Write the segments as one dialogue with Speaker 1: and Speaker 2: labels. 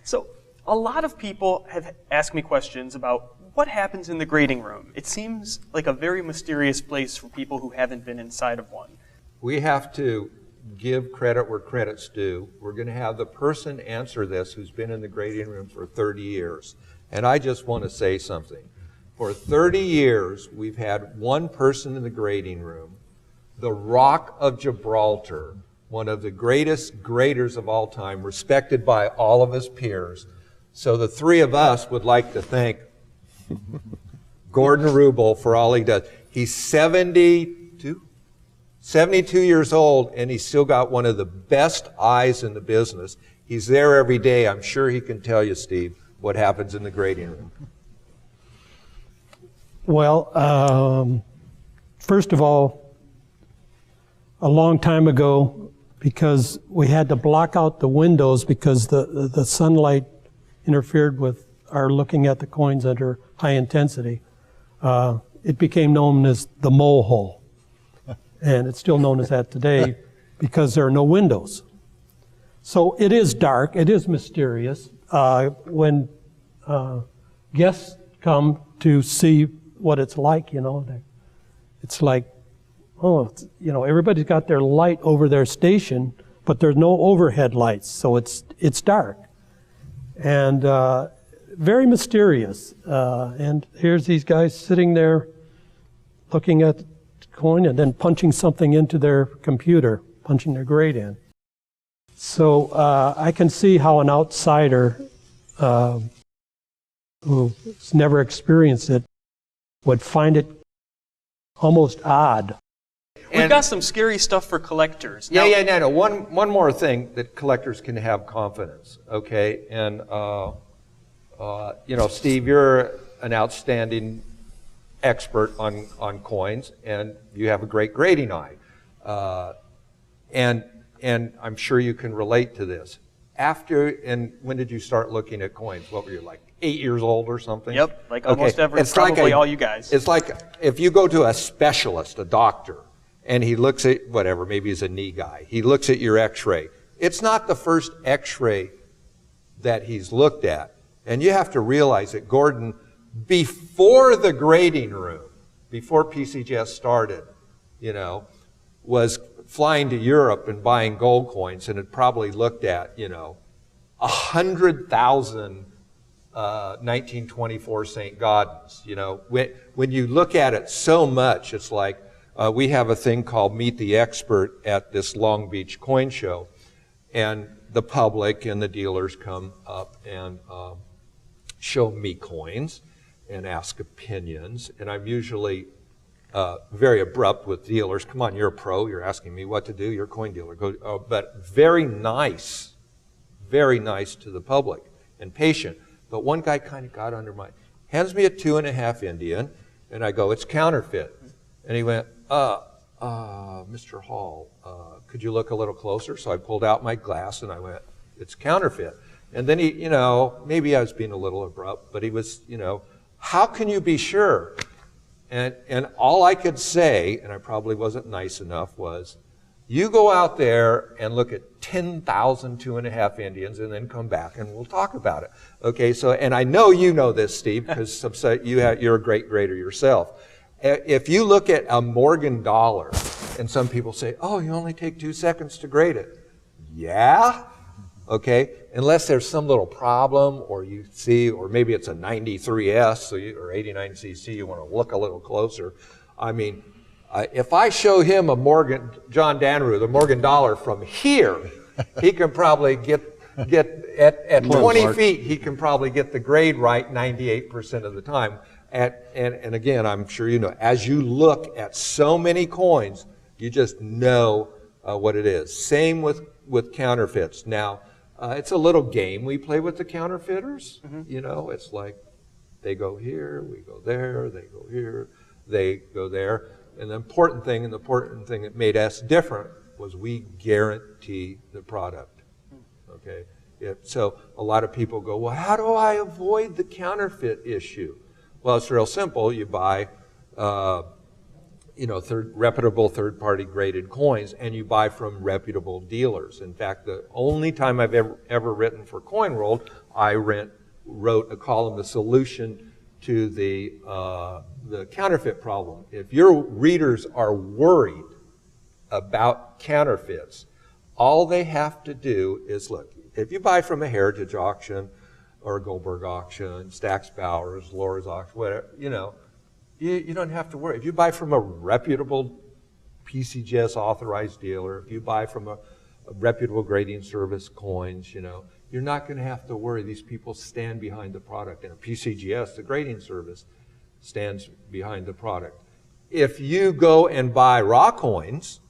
Speaker 1: So a lot of people have asked me questions about what happens in the grading room. It seems like a very mysterious place for people who haven't been inside of one.
Speaker 2: We have to give credit where credit's due. We're going to have the person answer this who's been in the grading room for 30 years. And I just want to say something. For 30 years, we've had one person in the grading room, the Rock of Gibraltar, one of the greatest graders of all time, respected by all of his peers. So the three of us would like to thank Gordon Wrubel for all he does. He's 72 years old, and he's still got one of the best eyes in the business. He's there every day. I'm sure he can tell you, Steve, what happens in the grading room.
Speaker 3: Well, first of all, a long time ago, because we had to block out the windows because the sunlight interfered with our looking at the coins under high intensity, it became known as the mole hole. And it's still known as that today because there are no windows. So it is dark, it is mysterious. When guests come to see what it's like, it's like, everybody's got their light over their station, but there's no overhead lights, so it's dark. And very mysterious. And here's these guys sitting there looking at the coin and then punching something into their computer, punching their grade in. So I can see how an outsider who's never experienced it would find it almost odd.
Speaker 1: We've got some scary stuff for collectors.
Speaker 2: No. One more thing that collectors can have confidence, okay? And, Steve, you're an outstanding expert on coins, and you have a great grading eye. And I'm sure you can relate to this. And when did you start looking at coins? What were you, like 8 years old or something?
Speaker 1: Yep, like almost probably all you guys.
Speaker 2: It's like if you go to a specialist, a doctor, and he looks at whatever, maybe he's a knee guy, he looks at your x-ray. It's not the first x-ray that he's looked at. And you have to realize that Gordon, before the grading room, before PCGS started, was flying to Europe and buying gold coins and had probably looked at, 100,000 1924 St. Gaudens. When you look at it so much, it's like, we have a thing called Meet the Expert at this Long Beach coin show, and the public and the dealers come up and show me coins and ask opinions, and I'm usually very abrupt with dealers. Come on, you're a pro, you're asking me what to do, you're a coin dealer. But very nice to the public and patient. But one guy kind of got under my, hands me a 2.5 Indian, and I go, it's counterfeit. And he went, Mr. Hall, could you look a little closer? So I pulled out my glass and I went, it's counterfeit. And then he, maybe I was being a little abrupt, but he was, how can you be sure? And all I could say, and I probably wasn't nice enough, was, you go out there and look at 10,000 2.5 Indians and then come back and we'll talk about it. Okay, so, and I know you know this, Steve, because you're a great grader yourself. If you look at a Morgan dollar, and some people say, oh, you only take 2 seconds to grade it. Yeah? Okay, unless there's some little problem, or you see, or maybe it's a 93S or 89cc, you want to look a little closer. I mean, if I show him a John Dannreuther, the Morgan dollar from here, he can probably get at 20 feet, he can probably get the grade right 98% of the time. And again, I'm sure you know, as you look at so many coins, you just know what it is. Same with counterfeits. Now, it's a little game we play with the counterfeiters. Mm-hmm. It's like they go here, we go there, they go here, they go there. And the important thing that made us different was we guarantee the product. Okay. So a lot of people go, well, how do I avoid the counterfeit issue? Well, it's real simple. You buy, reputable third-party graded coins, and you buy from reputable dealers. In fact, the only time I've ever written for Coin World, I wrote a column, the solution to the counterfeit problem. If your readers are worried about counterfeits, all they have to do is look. If you buy from a Heritage auction or a Goldberg auction, Stack's Bowers, Laura's auction, whatever, you don't have to worry. If you buy from a reputable PCGS authorized dealer, if you buy from a reputable grading service coins, you're not going to have to worry. These people stand behind the product. And a PCGS, the grading service, stands behind the product. If you go and buy raw coins,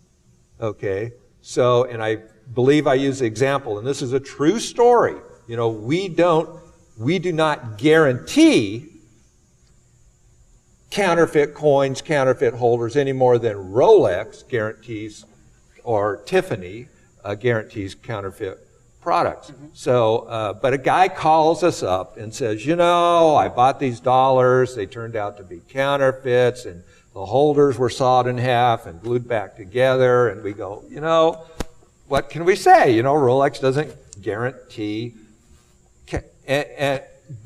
Speaker 2: okay, and I believe I use the example, and this is a true story. We do not guarantee counterfeit coins, counterfeit holders any more than Rolex guarantees or Tiffany guarantees counterfeit products. Mm-hmm. So, but a guy calls us up and says, I bought these dollars, they turned out to be counterfeits, and the holders were sawed in half and glued back together, and we go, what can we say? Rolex doesn't guarantee,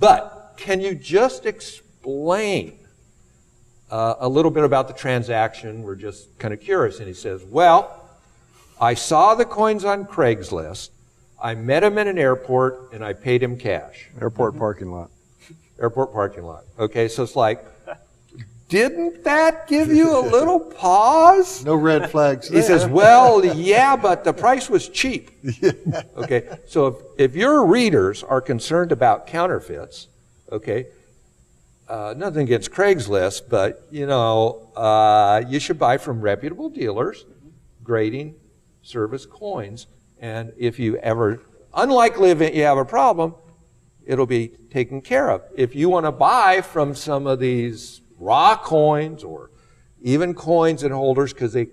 Speaker 2: but can you just explain a little bit about the transaction? We're just kind of curious. And he says, well, I saw the coins on Craigslist, I met him in an airport, and I paid him cash.
Speaker 4: Airport parking lot.
Speaker 2: Airport parking lot. Okay, so it's like, didn't that give you a little pause?
Speaker 4: No red flags there.
Speaker 2: He says, well, yeah, but the price was cheap. Yeah. Okay, so if your readers are concerned about counterfeits, okay, nothing against Craigslist, but, you should buy from reputable dealers, grading service coins. And if you ever, unlikely event you have a problem, it'll be taken care of. If you want to buy from some of these raw coins or even coins and holders, because they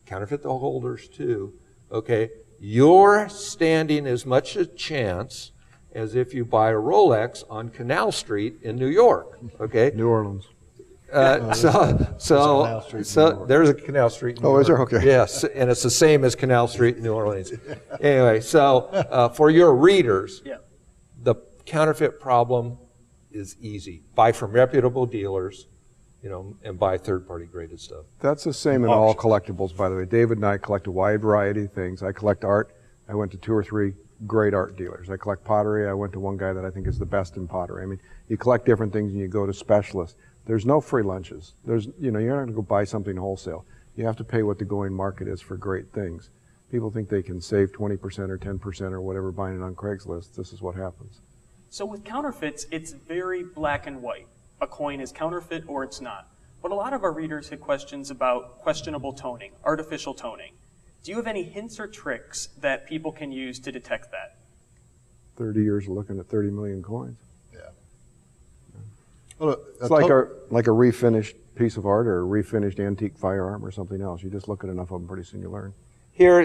Speaker 2: counterfeit the holders too, okay, you're standing as much a chance as if you buy a Rolex on Canal Street in New York, okay?
Speaker 4: New Orleans.
Speaker 2: So there's a Canal Street in New York.
Speaker 4: Oh, is there? Okay.
Speaker 2: Yes, and it's the same as Canal Street in New Orleans. Anyway, so for your readers, the counterfeit problem is easy. Buy from reputable dealers, and buy third-party graded stuff.
Speaker 4: That's the same in all collectibles, by the way. David and I collect a wide variety of things. I collect art. I went to 2 or 3 great art dealers. I collect pottery. I went to one guy that I think is the best in pottery. I mean, you collect different things and you go to specialists. There's no free lunches. You're not going to go buy something wholesale. You have to pay what the going market is for great things. People think they can save 20% or 10% or whatever buying it on Craigslist. This is what happens.
Speaker 1: So with counterfeits, it's very black and white. A coin is counterfeit or it's not. But a lot of our readers had questions about questionable toning, artificial toning. Do you have any hints or tricks that people can use to detect that?
Speaker 4: 30 years of looking at 30 million coins.
Speaker 5: Well,
Speaker 4: It's like a refinished piece of art or a refinished antique firearm or something else. You just look at enough of them, pretty soon you learn.
Speaker 2: Here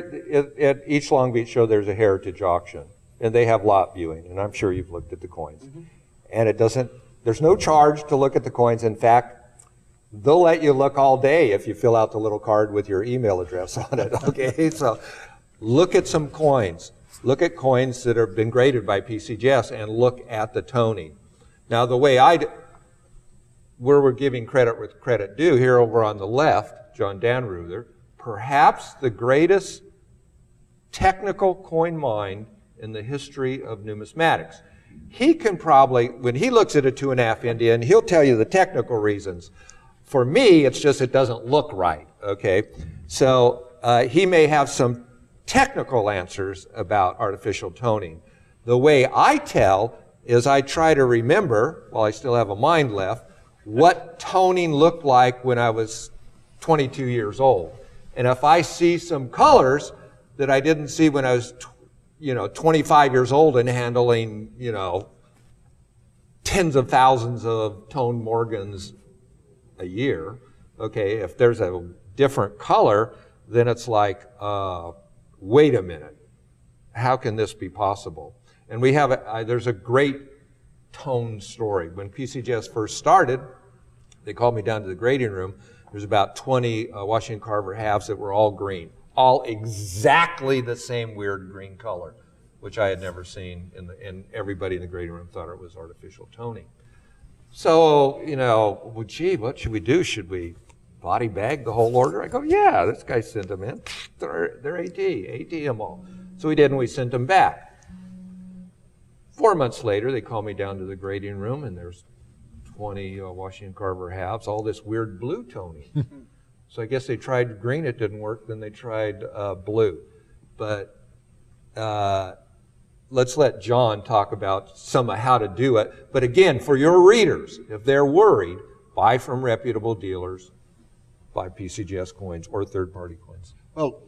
Speaker 2: at each Long Beach show, there's a Heritage auction, and they have lot viewing, and I'm sure you've looked at the coins. Mm-hmm. And there's no charge to look at the coins. In fact, they'll let you look all day if you fill out the little card with your email address on it, okay? So look at some coins. Look at coins that have been graded by PCGS and look at the toning. Now, the way where we're giving credit where credit due, here over on the left, John Dannreuther, perhaps the greatest technical coin mind in the history of numismatics. He can probably, when he looks at a 2.5 Indian, he'll tell you the technical reasons. For me, it's just it doesn't look right, okay? So he may have some technical answers about artificial toning. The way I tell is I try to remember, while I still have a mind left, what toning looked like when I was 22 years old. And if I see some colors that I didn't see when I was 25 years old and handling, tens of thousands of toned Morgans a year, okay, if there's a different color, then it's like, wait a minute, how can this be possible? And we have, there's a great tone story. When PCGS first started, they called me down to the grading room. There's about 20 Washington Carver halves that were all green, all exactly the same weird green color, which I had never seen, and everybody in the grading room thought it was artificial toning. So, well, gee, what should we do? Should we body bag the whole order? I go, yeah, this guy sent them in. They're AT them all. So we did, and we sent them back. 4 months later, they called me down to the grading room, and there's 20 Washington Carver halves, all this weird blue toning. So I guess they tried green, it didn't work, then they tried blue. But let's let John talk about some of how to do it. But again, for your readers, if they're worried, buy from reputable dealers, buy PCGS coins or third-party coins.
Speaker 5: Well,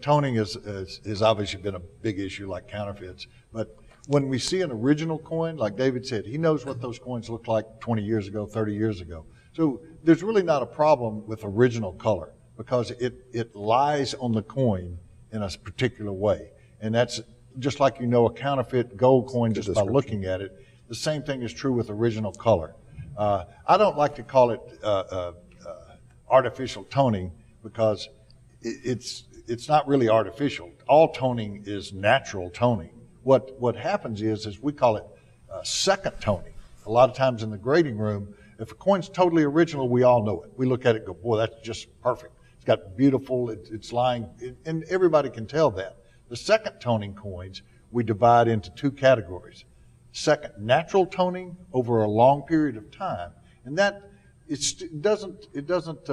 Speaker 5: toning is obviously been a big issue like counterfeits, but when we see an original coin, like David said, he knows what those coins looked like 20 years ago, 30 years ago. So there's really not a problem with original color because it lies on the coin in a particular way. And that's just like a counterfeit gold coin just by looking at it. The same thing is true with original color. I don't like to call it artificial toning because it's not really artificial. All toning is natural toning. What happens is we call it second toning. A lot of times in the grading room, if a coin's totally original, we all know it. We look at it and go, boy, that's just perfect. It's got beautiful, it's lying, and everybody can tell that. The second toning coins, we divide into two categories. Second, natural toning over a long period of time. And that, it doesn't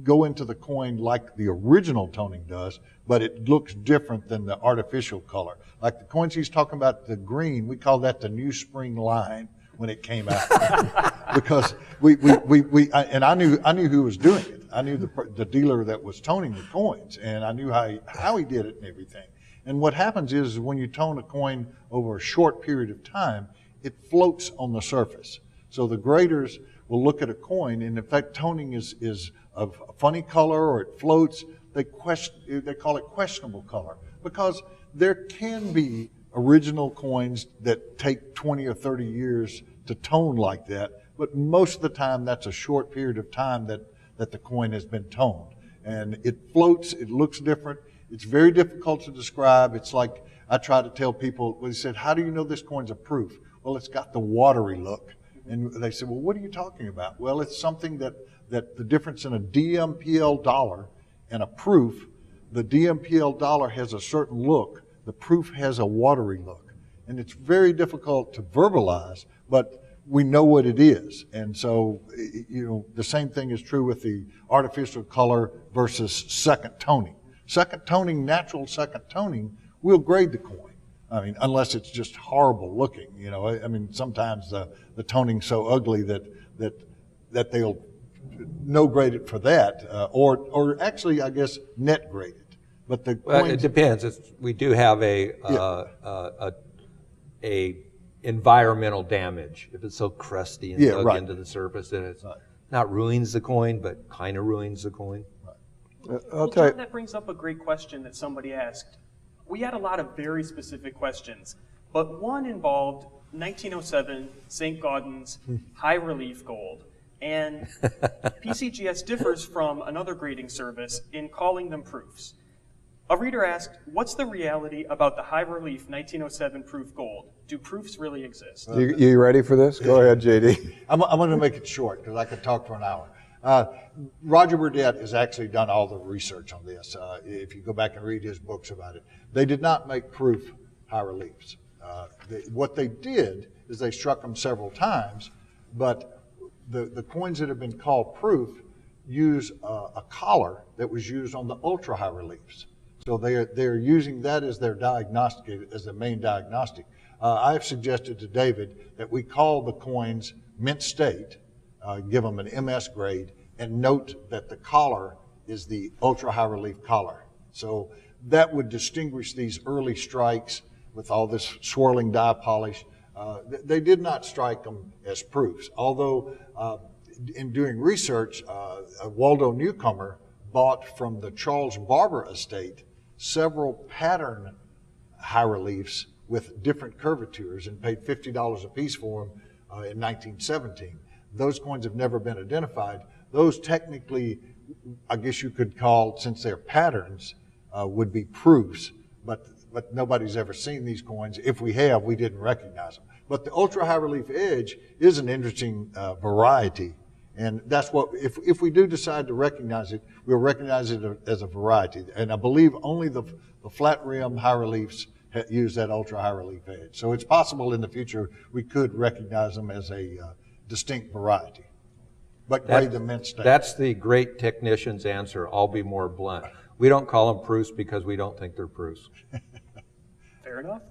Speaker 5: go into the coin like the original toning does, but it looks different than the artificial color. Like the coins he's talking about, the green, we call that the new spring line when it came out. Because I knew who was doing it. I knew the dealer that was toning the coins, and I knew how he did it and everything. And what happens is when you tone a coin over a short period of time, it floats on the surface. So the graders will look at a coin, and in fact, toning is of a funny color or it floats. They call it questionable color because there can be original coins that take 20 or 30 years to tone like that, but most of the time that's a short period of time that the coin has been toned. And it floats, it looks different. It's very difficult to describe. It's like I try to tell people, they said, how do you know this coin's a proof? Well, it's got the watery look. And they said, well, what are you talking about? Well, it's something that the difference in a DMPL dollar and a proof, the DMPL dollar has a certain look. The proof has a watery look. And it's very difficult to verbalize, but we know what it is. And so, the same thing is true with the artificial color versus second toning. Second toning, natural second toning, we'll grade the coin. I mean, unless it's just horrible looking, I mean, sometimes the toning's so ugly that they'll no grade it for that, or actually, I guess, net grade it. But the coins,
Speaker 2: it depends. We do have a environmental damage. If it's so crusty and dug into the surface, then it's not ruins the coin, but kind of ruins the coin.
Speaker 1: Well, John, that brings up a great question that somebody asked. We had a lot of very specific questions, but one involved 1907 St. Gaudens high relief gold. And PCGS differs from another grading service in calling them proofs. A reader asked, what's the reality about the high relief 1907 proof gold? Do proofs really exist?
Speaker 4: You ready for this? Go ahead, JD.
Speaker 5: I'm going to make it short because I could talk for an hour. Roger Burdett has actually done all the research on this. If you go back and read his books about it, they did not make proof high reliefs. What they did is they struck them several times, but the coins that have been called proof use a collar that was used on the ultra high reliefs. So they're using that as their diagnostic, as the main diagnostic. I've suggested to David that we call the coins mint state, give them an MS grade, and note that the collar is the ultra high relief collar. So that would distinguish these early strikes with all this swirling die polish. They did not strike them as proofs, although in doing research, Waldo Newcomer bought from the Charles Barber estate several pattern high reliefs with different curvatures and paid $50 a piece for them in 1917. Those coins have never been identified. those technically, I guess you could call, since they're patterns, would be proofs, but nobody's ever seen these coins. If we have, we didn't recognize them. But the ultra high relief edge is an interesting variety. And that's what, if we do decide to recognize it, we'll recognize it as a variety. And I believe only the flat rim high reliefs use that ultra high relief edge. So it's possible in the future we could recognize them as a distinct variety, but grade them mint state.
Speaker 2: That's the great technician's answer. I'll be more blunt. We don't call them proofs because we don't think they're proofs.
Speaker 1: Fair enough.